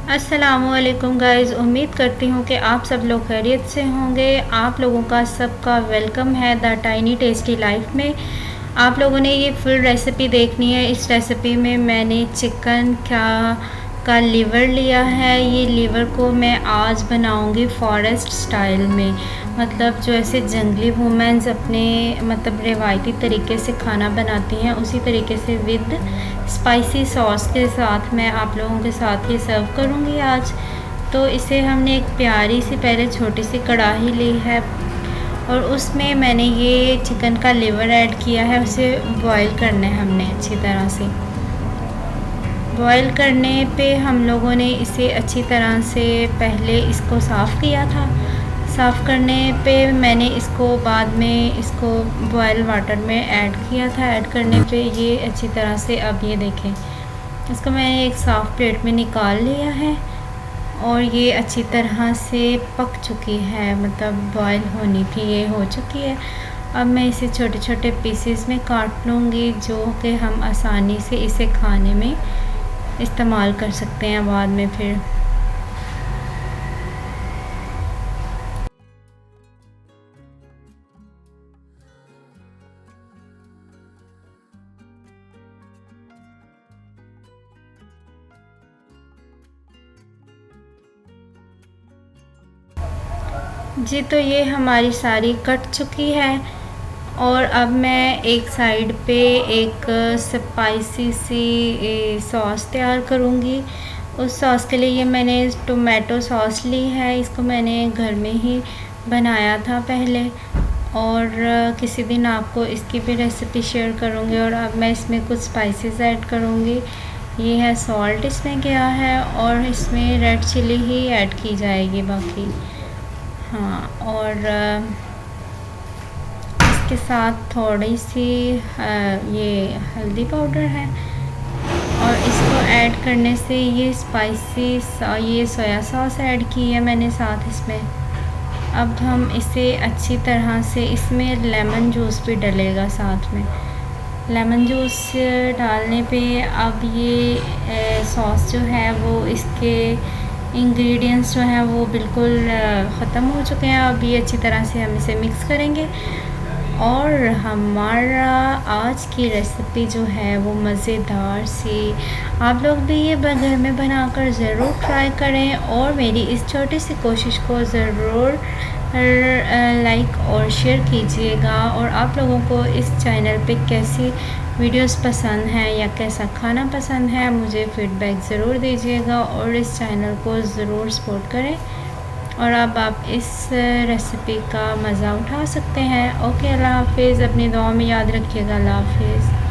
अस्सलामुअलैकुम गाइज़, उम्मीद करती हूँ कि आप सब लोग खैरियत से होंगे। आप लोगों का सबका वेलकम है द टाइनी टेस्टी लाइफ में। आप लोगों ने ये फुल रेसिपी देखनी है। इस रेसिपी में मैंने चिकन का लीवर लिया है। ये लीवर को मैं आज बनाऊंगी फॉरेस्ट स्टाइल में, मतलब जो ऐसे जंगली वुमेन्स अपने मतलब रिवायती तरीके से खाना बनाती हैं, उसी तरीके से विद स्पाइसी सॉस के साथ मैं आप लोगों के साथ ये सर्व करूँगी आज। तो इसे हमने एक प्यारी सी पहले छोटी सी कढ़ाई ली है और उसमें मैंने ये चिकन का लिवर ऐड किया है। उसे बॉईल करना है हमने अच्छी तरह से। बॉईल करने पे हम लोगों ने इसे अच्छी तरह से पहले इसको साफ़ किया था। साफ़ करने पे मैंने इसको बाद में इसको बॉयल वाटर में ऐड किया था। ऐड करने पे ये अच्छी तरह से, अब ये देखें, इसको मैंने एक साफ़ प्लेट में निकाल लिया है और ये अच्छी तरह से पक चुकी है, मतलब बॉयल होनी थी, ये हो चुकी है। अब मैं इसे छोटे छोटे पीसेस में काट लूँगी, जो कि हम आसानी से इसे खाने में इस्तेमाल कर सकते हैं बाद में फिर। जी, तो ये हमारी सारी कट चुकी है और अब मैं एक साइड पे एक स्पाइसी सी सॉस तैयार करूँगी। उस सॉस के लिए ये मैंने टोमेटो सॉस ली है। इसको मैंने घर में ही बनाया था पहले, और किसी दिन आपको इसकी भी रेसिपी शेयर करूँगी। और अब मैं इसमें कुछ स्पाइसेस ऐड करूँगी। ये है सॉल्ट इसमें गया है और इसमें रेड चिली ही ऐड की जाएगी बाकी। हाँ, और इसके साथ थोड़ी सी ये हल्दी पाउडर है और इसको ऐड करने से ये स्पाइसी ये सोया सॉस ऐड की है मैंने साथ इसमें। अब हम इसे अच्छी तरह से, इसमें लेमन जूस भी डलेगा साथ में। लेमन जूस डालने पे अब ये सॉस जो है वो, इसके इंग्रेडिएंट्स जो हैं वो बिल्कुल ख़त्म हो चुके हैं। अब ये अच्छी तरह से हम इसे मिक्स करेंगे और हमारा आज की रेसिपी जो है वो मज़ेदार सी, आप लोग भी ये घर में बनाकर ज़रूर ट्राई करें और मेरी इस छोटी सी कोशिश को ज़रूर लाइक और शेयर कीजिएगा। और आप लोगों को इस चैनल पे कैसी वीडियोस पसंद हैं या कैसा खाना पसंद है, मुझे फ़ीडबैक ज़रूर दीजिएगा और इस चैनल को ज़रूर सपोर्ट करें। और अब आप इस रेसिपी का मज़ा उठा सकते हैं। ओके, अल्लाह हाफ़िज़। अपनी दुआ में याद रखिएगा। अल्लाह हाफ़िज़।